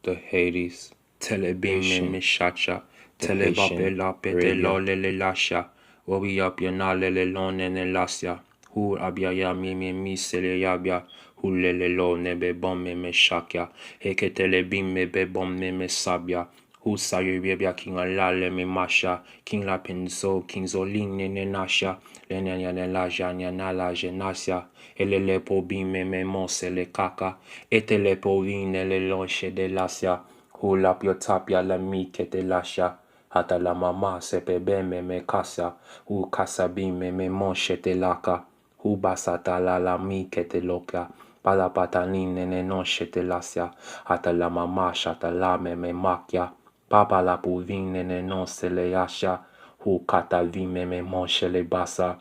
the Hades, Telebim me shacha, patient Telebape te lo lele lasha, Wobi up ya na lele lon and lasya, Hu abya ya mi sele yabya, Hu lele lo nebe bom me shakya, Heke telebim me be bom me sabya, Hu sayu bia king alale me masha, King la penzo, King zolin ne nasha, Lenya ne la janya na la genasya, Elele po bime me monse le kaka, Etele po vine le lonche de lasya, Hu lap yo tapya la mi kete lasha, Hata la mama se pebe me kasya, Hu kasa bime me monche te laka, Hu basata la mi kete loka, Pala patanine ne non shete lasya, Hata la mama shata la me makya, Papa la puvine ne non se le yasha, Hu kata vime me monche le basa,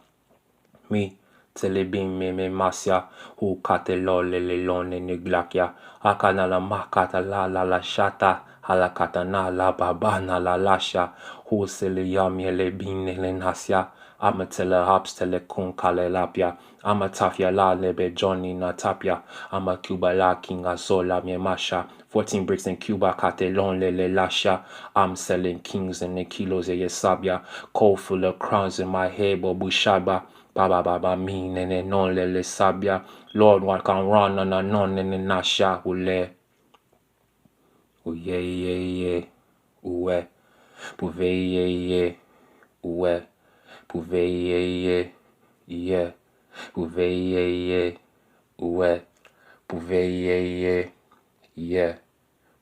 Mi telebim me masya, Hu kate lo le lone ne glakya, Akana la makata la shata, Halakata na la babana la lasha, Hu se le yamye le bine le nasya, Ama tele hops tele kun kale lapya, Ama tafya la lebe Johnny na tapya, Ama Cuba la kinga sola me masha, 14 bricks in Cuba kate lon le lasha, I'm selling kings and the kilos ye sabya, cold full of crowns in my head, bobu shaba, Baba mi nene non le sabya, Lord what can run on a non nene nasha ule. Ye, uwe, puve ye, uwe, puve ye, puve ye, uwe, puve ye,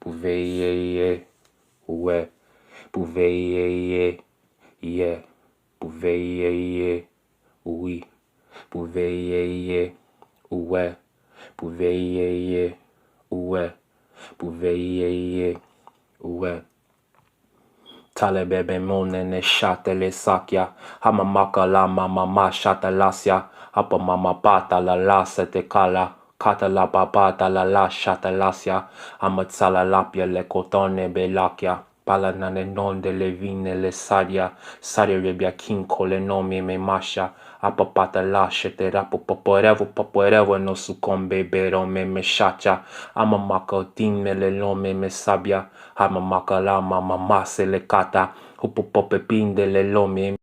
puve ye, uwe, puve ye, puve ye, oui, puve ye, uwe, puve ye, uwe, puve ye, uwe. Talebebe monene shatele sakya, hama makala mama shata lasya, hapa mama pata la sete kala, kata la babata la shata lasya, hama tsala lapya le kotone belakya, pala nane non de levine le sadia, sadia rebia kinko le nome me masha, hapa pata la shete rapo poporevo no sucombe bero me shacha, hama mako tin me le nome me sabia, hama makala mama mase le kata, hupo pope pinde le lome